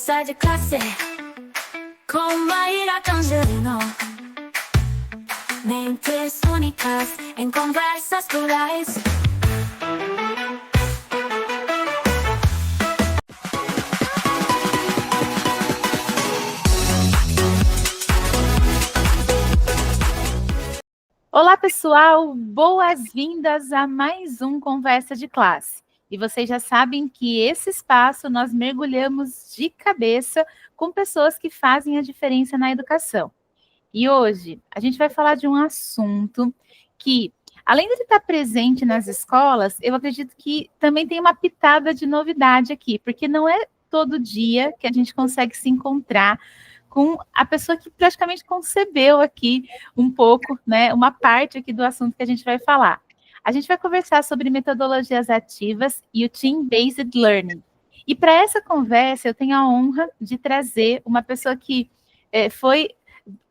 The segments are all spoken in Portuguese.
Conversa de classe com Maíra Tangerino. Mentes únicas em conversas plurais. Olá, pessoal! Boas-vindas a mais um Conversa de Classe. E vocês já sabem que esse espaço nós mergulhamos de cabeça com pessoas que fazem a diferença na educação. E hoje a gente vai falar de um assunto que, além de estar presente nas escolas, eu acredito que também tem uma pitada de novidade aqui, porque não é todo dia que a gente consegue se encontrar com a pessoa que praticamente concebeu aqui um pouco, né, uma parte aqui do assunto que a gente vai falar. A gente vai conversar sobre metodologias ativas e o Team-Based Learning. E para essa conversa, eu tenho a honra de trazer uma pessoa que foi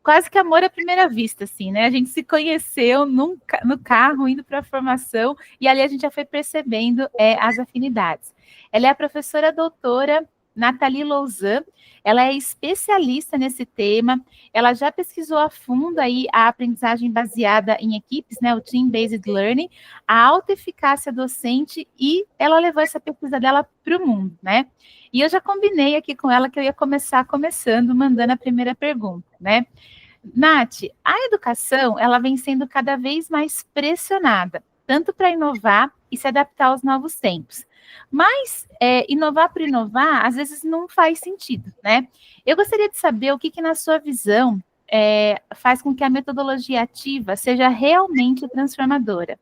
quase que amor à primeira vista, assim, né? A gente se conheceu no carro, indo para a formação, e ali a gente já foi percebendo as afinidades. Ela é a professora doutora Nathalie Louzan. Ela é especialista nesse tema, ela já pesquisou a fundo aí a aprendizagem baseada em equipes, né, o Team-Based Learning, a alta eficácia docente, e ela levou essa pesquisa dela para o mundo, né? E eu já combinei aqui com ela que eu ia começar mandando a primeira pergunta, né? Nath, a educação, ela vem sendo cada vez mais pressionada, tanto para inovar e se adaptar aos novos tempos. Mas inovar por inovar, às vezes não faz sentido, né? Eu gostaria de saber o que na sua visão, faz com que a metodologia ativa seja realmente transformadora.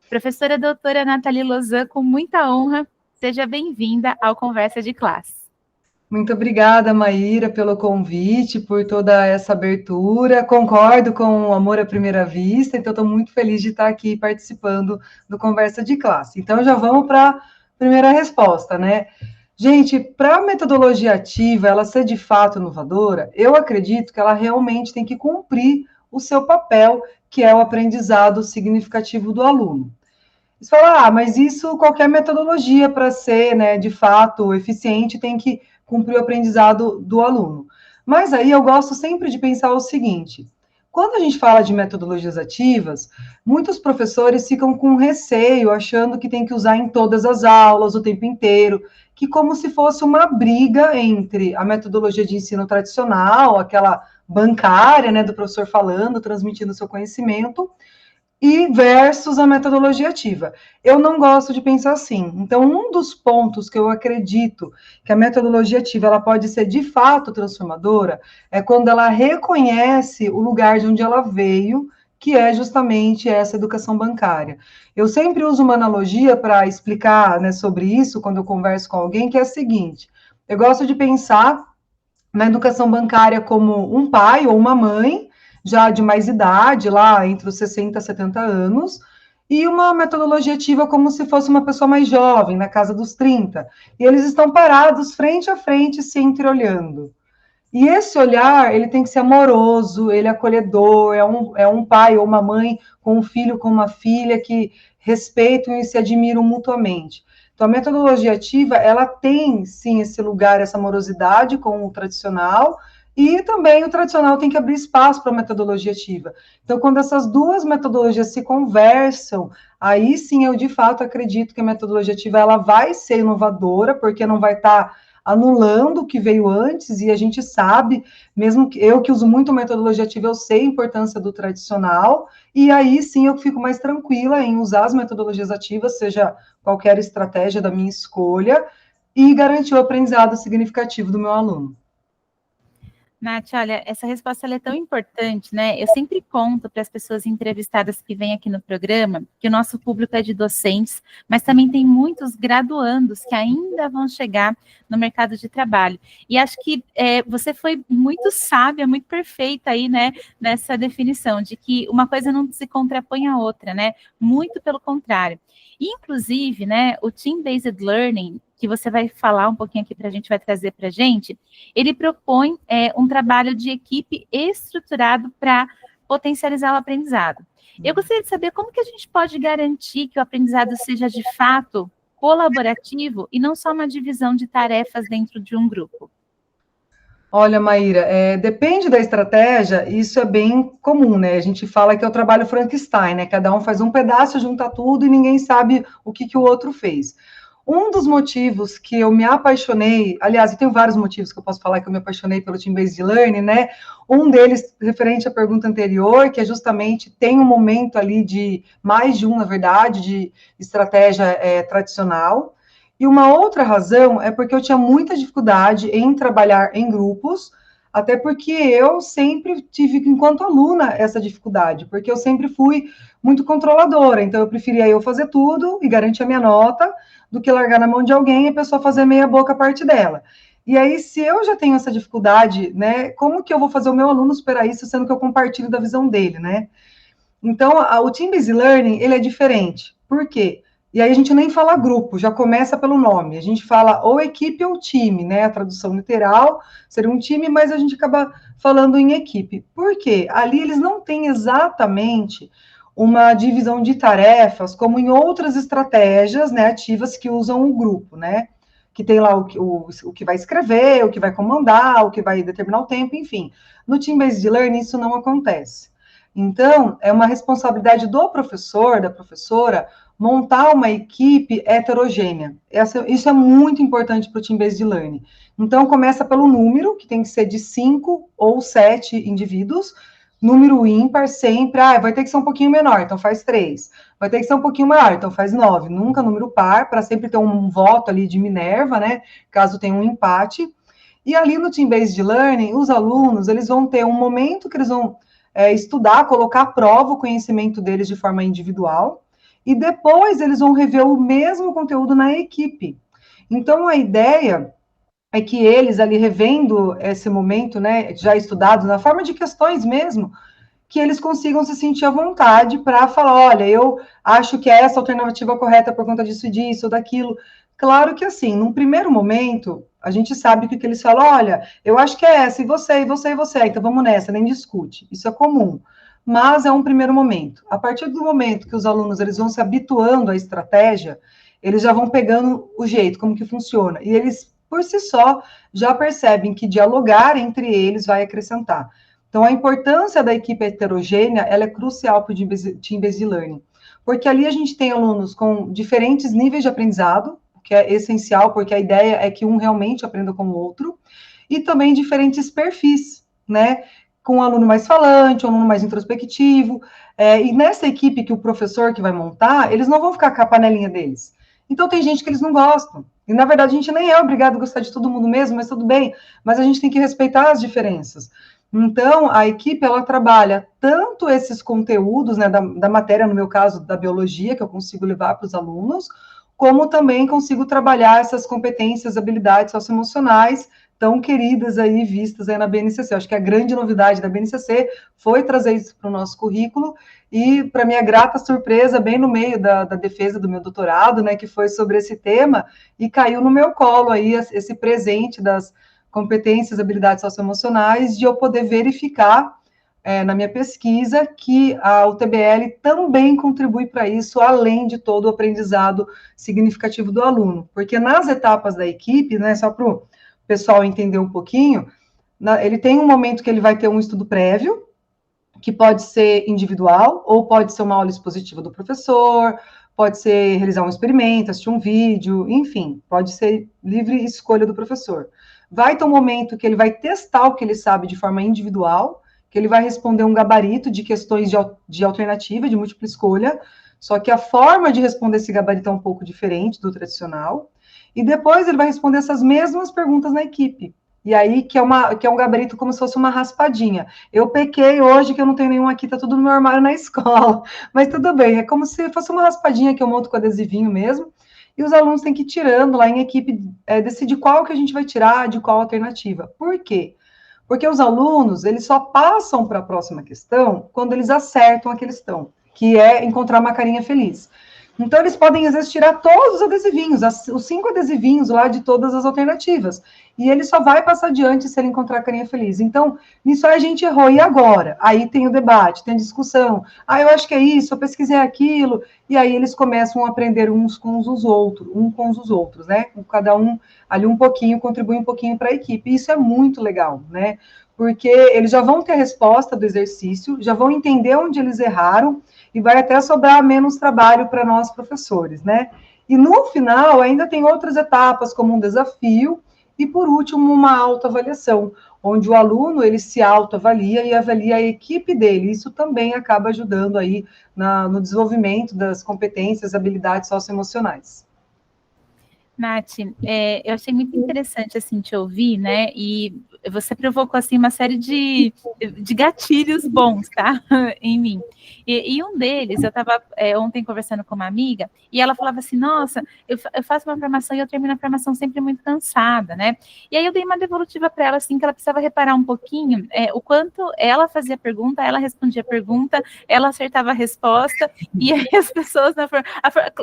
Professora doutora Nathalie Louzan, com muita honra, seja bem-vinda ao Conversa de Classe. Muito obrigada, Maíra, pelo convite, por toda essa abertura. Concordo com o amor à primeira vista, então estou muito feliz de estar aqui participando do Conversa de Classe. Então já vamos para a primeira resposta, né? Gente, para a metodologia ativa, ela ser de fato inovadora, eu acredito que ela realmente tem que cumprir o seu papel, que é o aprendizado significativo do aluno. Você fala, mas isso qualquer metodologia para ser, né, de fato eficiente tem que cumprir o aprendizado do aluno. Mas aí eu gosto sempre de pensar o seguinte: quando a gente fala de metodologias ativas, muitos professores ficam com receio, achando que tem que usar em todas as aulas, o tempo inteiro, que como se fosse uma briga entre a metodologia de ensino tradicional, aquela bancária, né, do professor falando, transmitindo seu conhecimento, e versus a metodologia ativa. Eu não gosto de pensar assim. Então, um dos pontos que eu acredito que a metodologia ativa ela pode ser de fato transformadora é quando ela reconhece o lugar de onde ela veio, que é justamente essa educação bancária. Eu sempre uso uma analogia para explicar, né, sobre isso quando eu converso com alguém, que é a seguinte: eu gosto de pensar na educação bancária como um pai ou uma mãe já de mais idade, lá entre os 60 e 70 anos, e uma metodologia ativa como se fosse uma pessoa mais jovem, na casa dos 30. E eles estão parados frente a frente, se entreolhando. E esse olhar, ele tem que ser amoroso, ele é acolhedor, é um pai ou uma mãe com um filho, com uma filha, que respeitam e se admiram mutuamente. Então, a metodologia ativa, ela tem, sim, esse lugar, essa amorosidade com o tradicional, e também o tradicional tem que abrir espaço para a metodologia ativa. Então, quando essas duas metodologias se conversam, aí sim eu, de fato, acredito que a metodologia ativa ela vai ser inovadora, porque não vai estar anulando o que veio antes, e a gente sabe, mesmo que eu que uso muito metodologia ativa, eu sei a importância do tradicional, e aí sim eu fico mais tranquila em usar as metodologias ativas, seja qualquer estratégia da minha escolha, e garantir o aprendizado significativo do meu aluno. Nath, olha, essa resposta ela é tão importante, né? Eu sempre conto para as pessoas entrevistadas que vêm aqui no programa que o nosso público é de docentes, mas também tem muitos graduandos que ainda vão chegar no mercado de trabalho. E acho que você foi muito sábia, muito perfeita aí, né, nessa definição de que uma coisa não se contrapõe à outra, né? Muito pelo contrário. Inclusive, né, o Team-Based Learning, que você vai falar um pouquinho aqui para a gente, vai trazer para a gente, ele propõe um trabalho de equipe estruturado para potencializar o aprendizado. Eu gostaria de saber como que a gente pode garantir que o aprendizado seja de fato colaborativo e não só uma divisão de tarefas dentro de um grupo. Olha, Maíra, depende da estratégia, isso é bem comum, né? A gente fala que é o trabalho Frankenstein, né? Cada um faz um pedaço, junta tudo e ninguém sabe o que o outro fez. Um dos motivos que eu me apaixonei, aliás, eu tenho vários motivos que eu posso falar que eu me apaixonei pelo Team-Based Learning, né? Um deles, referente à pergunta anterior, que é justamente, tem um momento ali de, mais de um, na verdade, de estratégia tradicional. E uma outra razão é porque eu tinha muita dificuldade em trabalhar em grupos, até porque eu sempre tive, enquanto aluna, essa dificuldade, porque eu sempre fui muito controladora, então eu preferia eu fazer tudo e garantir a minha nota, do que largar na mão de alguém e a pessoa fazer meia boca a parte dela. E aí, se eu já tenho essa dificuldade, né, como que eu vou fazer o meu aluno superar isso, sendo que eu compartilho da visão dele, né? Então, o Team-Based Learning, ele é diferente. Por quê? E aí a gente nem fala grupo, já começa pelo nome. A gente fala ou equipe ou time, né? A tradução literal seria um time, mas a gente acaba falando em equipe. Por quê? Ali eles não têm exatamente uma divisão de tarefas, como em outras estratégias, né, ativas que usam o grupo, né? Que tem lá o que vai escrever, o que vai comandar, o que vai determinar o tempo, enfim. No Team-Based Learning, isso não acontece. Então, é uma responsabilidade do professor, da professora, montar uma equipe heterogênea. Isso é muito importante para o Team-Based Learning. Então, começa pelo número, que tem que ser de 5 ou 7 indivíduos, número ímpar sempre, vai ter que ser um pouquinho menor, então faz 3. Vai ter que ser um pouquinho maior, então faz 9. Nunca número par, para sempre ter um voto ali de Minerva, né? Caso tenha um empate. E ali no Team-Based Learning, os alunos, eles vão ter um momento que eles vão estudar, colocar à prova o conhecimento deles de forma individual, e depois eles vão rever o mesmo conteúdo na equipe. Então, a ideia é que eles ali revendo esse momento, né, já estudado, na forma de questões mesmo, que eles consigam se sentir à vontade para falar, olha, eu acho que é essa alternativa correta por conta disso e disso, ou daquilo. Claro que assim, num primeiro momento, a gente sabe que eles falam, olha, eu acho que é essa, e você, e você, e você, então vamos nessa, nem discute. Isso é comum. Mas é um primeiro momento. A partir do momento que os alunos eles vão se habituando à estratégia, eles já vão pegando o jeito, como que funciona. E eles, por si só, já percebem que dialogar entre eles vai acrescentar. Então, a importância da equipe heterogênea, ela é crucial para o Team-Based Learning, porque ali a gente tem alunos com diferentes níveis de aprendizado, que é essencial, porque a ideia é que um realmente aprenda com o outro, e também diferentes perfis, né? Com um aluno mais falante, um aluno mais introspectivo, e nessa equipe que o professor que vai montar, eles não vão ficar com a panelinha deles. Então, tem gente que eles não gostam, e na verdade a gente nem é obrigado a gostar de todo mundo mesmo, mas tudo bem, mas a gente tem que respeitar as diferenças. Então, a equipe, ela trabalha tanto esses conteúdos, né, da matéria, no meu caso, da biologia, que eu consigo levar para os alunos, como também consigo trabalhar essas competências, habilidades socioemocionais, tão queridas aí, vistas aí na BNCC. Eu acho que a grande novidade da BNCC foi trazer isso para o nosso currículo, e, para minha grata surpresa, bem no meio da defesa do meu doutorado, né, que foi sobre esse tema, e caiu no meu colo aí esse presente das competências, habilidades socioemocionais, de eu poder verificar na minha pesquisa que o TBL também contribui para isso, além de todo o aprendizado significativo do aluno. Porque nas etapas da equipe, né, só para o pessoal entender um pouquinho, ele tem um momento que ele vai ter um estudo prévio, que pode ser individual, ou pode ser uma aula expositiva do professor, pode ser realizar um experimento, assistir um vídeo, enfim, pode ser livre escolha do professor. Vai ter um momento que ele vai testar o que ele sabe de forma individual, que ele vai responder um gabarito de questões de alternativa, de múltipla escolha, só que a forma de responder esse gabarito é um pouco diferente do tradicional, e depois ele vai responder essas mesmas perguntas na equipe. E aí, que é um gabarito como se fosse uma raspadinha. Eu pequei hoje que eu não tenho nenhum aqui, tá tudo no meu armário na escola. Mas tudo bem, é como se fosse uma raspadinha que eu monto com adesivinho mesmo. E os alunos têm que ir tirando lá em equipe, decidir qual que a gente vai tirar, de qual alternativa. Por quê? Porque os alunos, eles só passam para a próxima questão quando eles acertam a questão, que é encontrar uma carinha feliz. Então, eles podem, às vezes, tirar todos os adesivinhos, os 5 adesivinhos lá de todas as alternativas. E ele só vai passar adiante se ele encontrar a carinha feliz. Então, nisso aí a gente errou. E agora? Aí tem o debate, tem a discussão. Eu acho que é isso, eu pesquisei aquilo. E aí eles começam a aprender uns com os outros, né? Cada um ali um pouquinho, contribui um pouquinho para a equipe. E isso é muito legal, né? Porque eles já vão ter a resposta do exercício, já vão entender onde eles erraram, e vai até sobrar menos trabalho para nós professores, né? E no final ainda tem outras etapas, como um desafio, e por último uma autoavaliação, onde o aluno ele se autoavalia e avalia a equipe dele. Isso também acaba ajudando aí no desenvolvimento das competências, habilidades socioemocionais. Nath, eu achei muito interessante assim te ouvir, né? E você provocou assim uma série de gatilhos bons, tá? Em mim. E um deles, eu estava ontem conversando com uma amiga e ela falava assim: nossa, eu faço uma formação e eu termino a formação sempre muito cansada, né? E aí eu dei uma devolutiva para ela assim que ela precisava reparar um pouquinho o quanto ela fazia pergunta, ela respondia a pergunta, ela acertava a resposta e aí as pessoas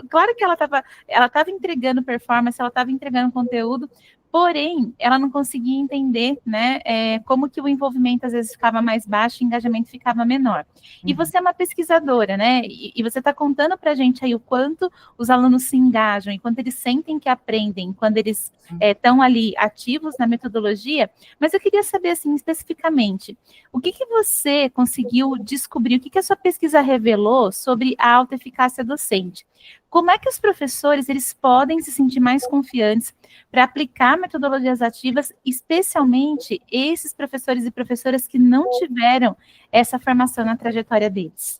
claro que ela estava entregando performance, ela estava entregando conteúdo, porém, ela não conseguia entender, né, como que o envolvimento às vezes ficava mais baixo e o engajamento ficava menor. E você é uma pesquisadora, né, e você está contando para a gente aí o quanto os alunos se engajam, e quanto eles sentem que aprendem, quando eles estão ali ativos na metodologia, mas eu queria saber, assim, especificamente, o que você conseguiu descobrir, o que a sua pesquisa revelou sobre a autoeficácia docente? Como é que os professores eles podem se sentir mais confiantes para aplicar metodologias ativas, especialmente esses professores e professoras que não tiveram essa formação na trajetória deles?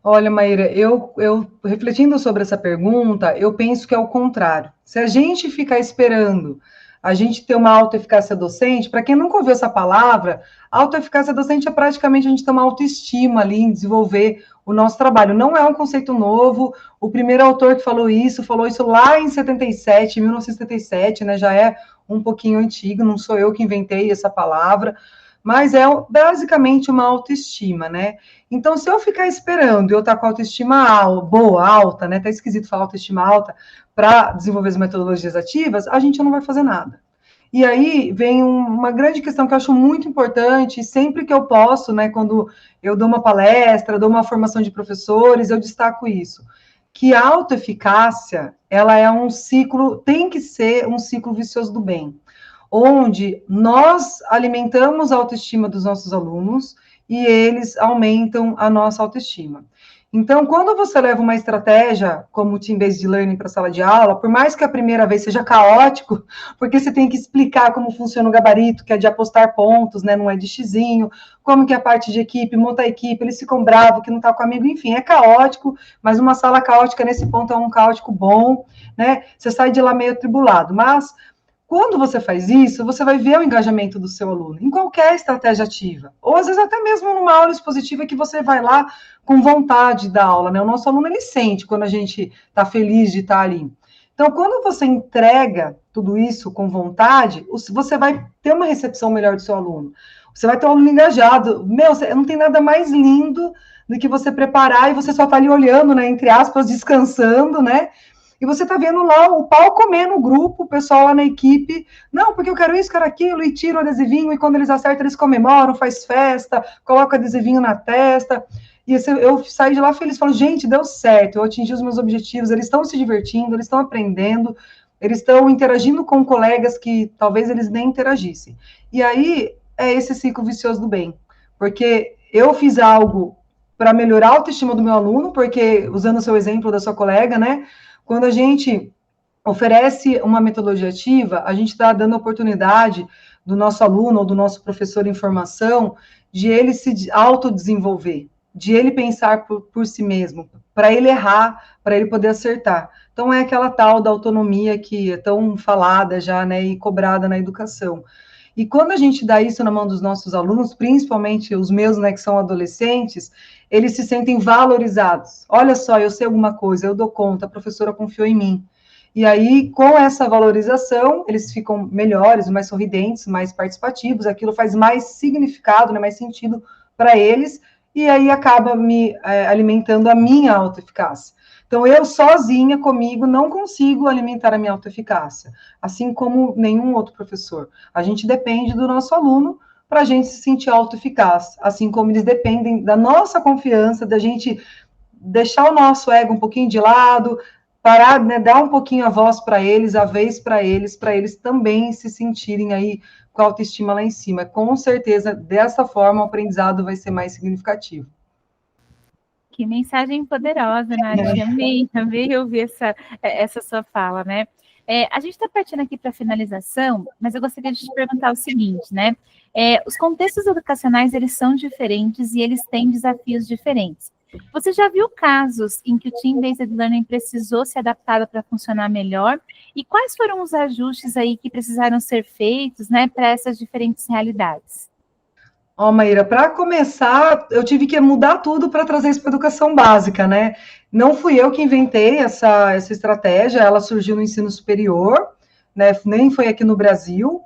Olha, Maíra, eu refletindo sobre essa pergunta, eu penso que é o contrário. Se a gente ficar esperando a gente ter uma autoeficácia docente, para quem nunca ouviu essa palavra, autoeficácia docente é praticamente a gente ter uma autoestima ali em desenvolver o nosso trabalho. Não é um conceito novo, o primeiro autor que falou isso lá em 77, 1977, né, já é um pouquinho antigo, não sou eu que inventei essa palavra, mas é basicamente uma autoestima, né? Então, se eu ficar esperando eu estar com a autoestima alta, né? Tá esquisito falar autoestima alta, para desenvolver as metodologias ativas, a gente não vai fazer nada. E aí vem uma grande questão que eu acho muito importante, sempre que eu posso, né, quando eu dou uma palestra, dou uma formação de professores, eu destaco isso, que a autoeficácia, ela é um ciclo, tem que ser um ciclo vicioso do bem, onde nós alimentamos a autoestima dos nossos alunos e eles aumentam a nossa autoestima. Então, quando você leva uma estratégia como o Team-Based Learning para a sala de aula, por mais que a primeira vez seja caótico, porque você tem que explicar como funciona o gabarito, que é de apostar pontos, né, não é de xizinho, como que é a parte de equipe, monta a equipe, eles ficam bravos que não está comigo, enfim, é caótico, mas uma sala caótica nesse ponto é um caótico bom, né, você sai de lá meio atribulado, mas quando você faz isso, você vai ver o engajamento do seu aluno, em qualquer estratégia ativa, ou às vezes até mesmo numa aula expositiva que você vai lá com vontade da aula, né? O nosso aluno, ele sente quando a gente está feliz de estar ali. Então, quando você entrega tudo isso com vontade, você vai ter uma recepção melhor do seu aluno. Você vai ter um aluno engajado. Não tem nada mais lindo do que você preparar e você só está ali olhando, né? Entre aspas, descansando, né? E você está vendo lá o pau comendo o grupo, o pessoal lá na equipe, não, porque eu quero isso, quero aquilo, e tira o adesivinho, e quando eles acertam, eles comemoram, faz festa, coloca o adesivinho na testa, e eu saí de lá feliz, falo, gente, deu certo, eu atingi os meus objetivos, eles estão se divertindo, eles estão aprendendo, eles estão interagindo com colegas que talvez eles nem interagissem. E aí, é esse ciclo vicioso do bem, porque eu fiz algo para melhorar a autoestima do meu aluno, porque, usando o seu exemplo da sua colega, né, quando a gente oferece uma metodologia ativa, a gente está dando a oportunidade do nosso aluno ou do nosso professor em formação de ele se autodesenvolver, de ele pensar por si mesmo, para ele errar, para ele poder acertar. Então, é aquela tal da autonomia que é tão falada já, né, e cobrada na educação. E quando a gente dá isso na mão dos nossos alunos, principalmente os meus, né, que são adolescentes, eles se sentem valorizados. Olha só, eu sei alguma coisa, eu dou conta, a professora confiou em mim. E aí, com essa valorização, eles ficam melhores, mais sorridentes, mais participativos, aquilo faz mais significado, né, mais sentido para eles, e aí acaba me alimentando a minha autoeficácia. Então, eu sozinha, comigo, não consigo alimentar a minha autoeficácia, assim como nenhum outro professor. A gente depende do nosso aluno para a gente se sentir autoeficaz, assim como eles dependem da nossa confiança, da gente deixar o nosso ego um pouquinho de lado, parar, né, dar um pouquinho a voz para eles, a vez para eles também se sentirem aí com a autoestima lá em cima. Com certeza, dessa forma, o aprendizado vai ser mais significativo. Que mensagem poderosa, Nath. Amei ouvir essa sua fala, né? A gente está partindo aqui para a finalização, mas eu gostaria de te perguntar o seguinte, né? Os contextos educacionais, eles são diferentes e eles têm desafios diferentes. Você já viu casos em que o Team-Based Learning precisou se adaptar para funcionar melhor? E quais foram os ajustes aí que precisaram ser feitos, né, para essas diferentes realidades? Ó, Maíra, para começar, eu tive que mudar tudo para trazer isso para a educação básica, né? Não fui eu que inventei essa estratégia, ela surgiu no ensino superior, né? Nem foi aqui no Brasil,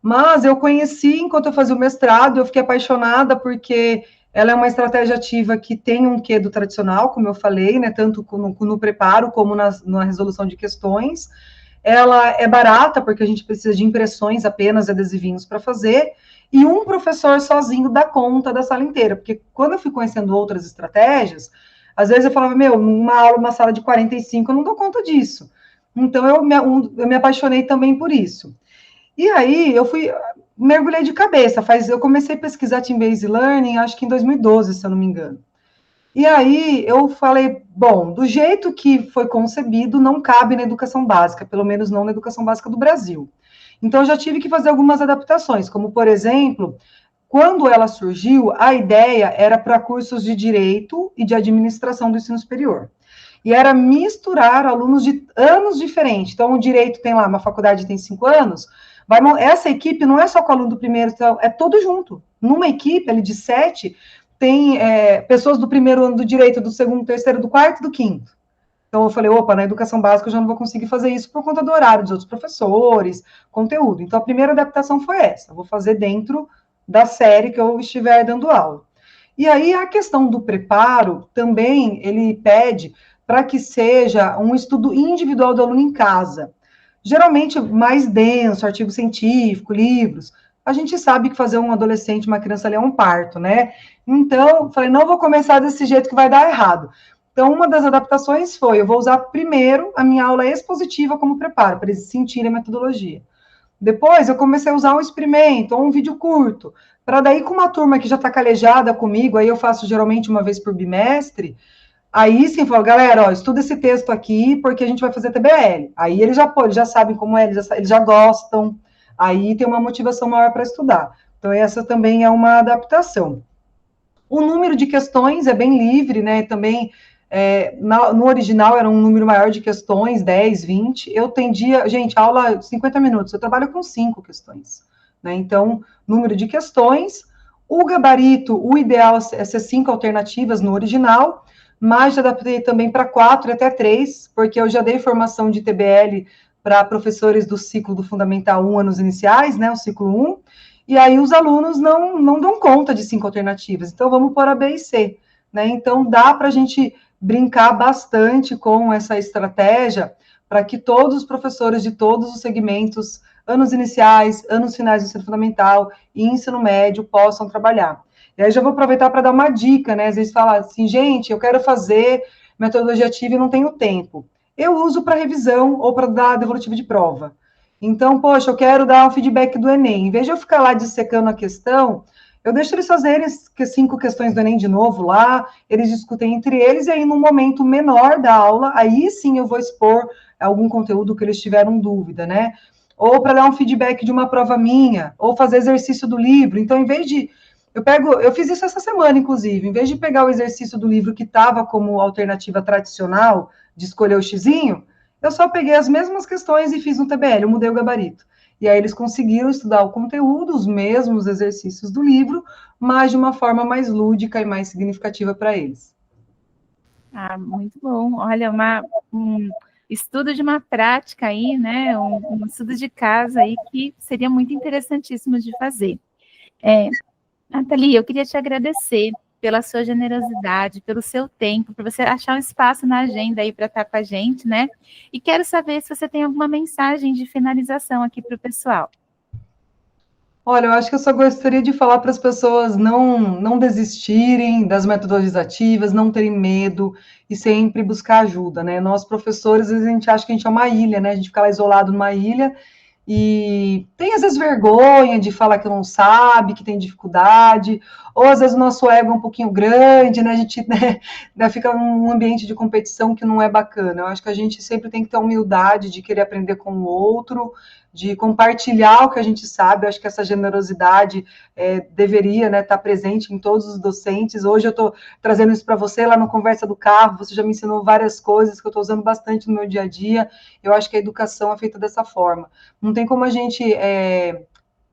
mas eu conheci enquanto eu fazia o mestrado, eu fiquei apaixonada porque ela é uma estratégia ativa que tem um quê do tradicional, como eu falei, né? Tanto no preparo como na resolução de questões. Ela é barata, porque a gente precisa de impressões apenas, adesivinhos para fazer, e um professor sozinho dá conta da sala inteira, porque quando eu fui conhecendo outras estratégias, às vezes eu falava, uma aula, uma sala de 45, eu não dou conta disso. Então, eu me apaixonei também por isso. E aí, mergulhei de cabeça, eu comecei a pesquisar Team-Based Learning, acho que em 2012, se eu não me engano. E aí eu falei, bom, do jeito que foi concebido, não cabe na educação básica, pelo menos não na educação básica do Brasil. Então eu já tive que fazer algumas adaptações, como por exemplo, quando ela surgiu, a ideia era para cursos de direito e de administração do ensino superior. E era misturar alunos de anos diferentes. Então, o direito tem lá, uma faculdade tem 5 anos, essa equipe não é só com o aluno do primeiro, é todo junto. Numa equipe ali de 7, tem pessoas do primeiro ano do direito, do segundo, do terceiro, do quarto e do quinto. Então, eu falei, opa, na educação básica eu já não vou conseguir fazer isso por conta do horário dos outros professores, conteúdo. Então, a primeira adaptação foi essa, eu vou fazer dentro da série que eu estiver dando aula. E aí, a questão do preparo, também, ele pede para que seja um estudo individual do aluno em casa. Geralmente, mais denso, artigo científico, livros. A gente sabe que fazer um adolescente, uma criança ali é um parto, né? Então, falei, não vou começar desse jeito que vai dar errado. Então, uma das adaptações foi, eu vou usar primeiro a minha aula expositiva como preparo, para eles sentirem a metodologia. Depois, eu comecei a usar um experimento, ou um vídeo curto, para daí, com uma turma que já está calejada comigo, aí eu faço geralmente uma vez por bimestre, aí sim, falo, galera, ó, estuda esse texto aqui, porque a gente vai fazer TBL. Aí eles já sabem como é, eles já gostam, aí tem uma motivação maior para estudar. Então, essa também é uma adaptação. O número de questões é bem livre, né? Também, no original era um número maior de questões, 10, 20. Eu tendia, gente, aula 50 minutos, eu trabalho com 5 questões, né? Então, número de questões. O gabarito, o ideal é ser 5 alternativas no original, mas já adaptei também para 4 e até 3, porque eu já dei formação de TBL para professores do ciclo do Fundamental 1, anos iniciais, né, o ciclo 1, e aí os alunos não dão conta de 5 alternativas, então vamos pôr a B e C, né? Então dá para a gente brincar bastante com essa estratégia para que todos os professores de todos os segmentos, anos iniciais, anos finais do ensino fundamental e ensino médio, possam trabalhar. E aí já vou aproveitar para dar uma dica, né? Às vezes fala assim, gente, eu quero fazer metodologia ativa e não tenho tempo. Eu uso para revisão ou para dar devolutiva de prova. Então, poxa, eu quero dar um feedback do Enem. Em vez de eu ficar lá dissecando a questão, eu deixo eles fazerem 5 questões do Enem de novo lá, eles discutem entre eles, e aí, num momento menor da aula, aí sim eu vou expor algum conteúdo que eles tiveram dúvida, né? Ou para dar um feedback de uma prova minha, ou fazer exercício do livro. Então, em vez de... Eu fiz isso essa semana, inclusive. Em vez de pegar o exercício do livro que estava como alternativa tradicional de escolher o xizinho, eu só peguei as mesmas questões e fiz no TBL, eu mudei o gabarito. E aí eles conseguiram estudar o conteúdo, os mesmos exercícios do livro, mas de uma forma mais lúdica e mais significativa para eles. Ah, muito bom. Olha, um estudo de uma prática aí, né? Um estudo de casa aí que seria muito interessantíssimo de fazer. Nathalie, eu queria te agradecer pela sua generosidade, pelo seu tempo, por você achar um espaço na agenda aí para estar com a gente, né? E quero saber se você tem alguma mensagem de finalização aqui para o pessoal. Olha, eu acho que eu só gostaria de falar para as pessoas não desistirem das metodologias ativas, não terem medo e sempre buscar ajuda, né? Nós, professores, às vezes a gente acha que a gente é uma ilha, né? A gente fica lá isolado numa ilha e tem, às vezes, vergonha de falar que não sabe, que tem dificuldade, ou às vezes o nosso ego é um pouquinho grande, né? A gente fica num ambiente de competição que não é bacana. Eu acho que a gente sempre tem que ter humildade de querer aprender com o outro, de compartilhar o que a gente sabe. Eu acho que essa generosidade deveria, né, estar presente em todos os docentes. Hoje eu estou trazendo isso para você lá no Conversa do Carro, você já me ensinou várias coisas que eu estou usando bastante no meu dia a dia. Eu acho que a educação é feita dessa forma. Não tem como a gente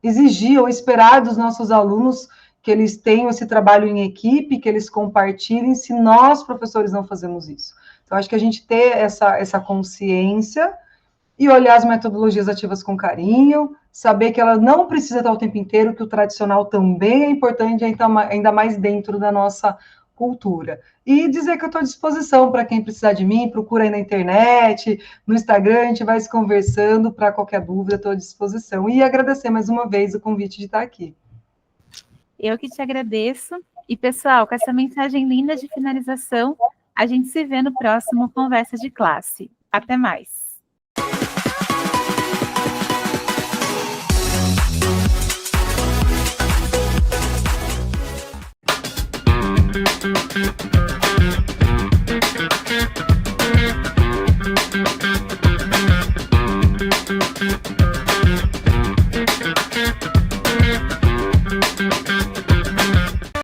exigir ou esperar dos nossos alunos que eles tenham esse trabalho em equipe, que eles compartilhem, se nós, professores, não fazemos isso. Então, acho que a gente ter essa consciência e olhar as metodologias ativas com carinho, saber que ela não precisa estar o tempo inteiro, que o tradicional também é importante, ainda mais dentro da nossa cultura. E dizer que eu estou à disposição para quem precisar de mim, procura aí na internet, no Instagram, a gente vai se conversando, para qualquer dúvida, estou à disposição. E agradecer mais uma vez o convite de estar aqui. Eu que te agradeço. E, pessoal, com essa mensagem linda de finalização, a gente se vê no próximo Conversa de Classe. Até mais.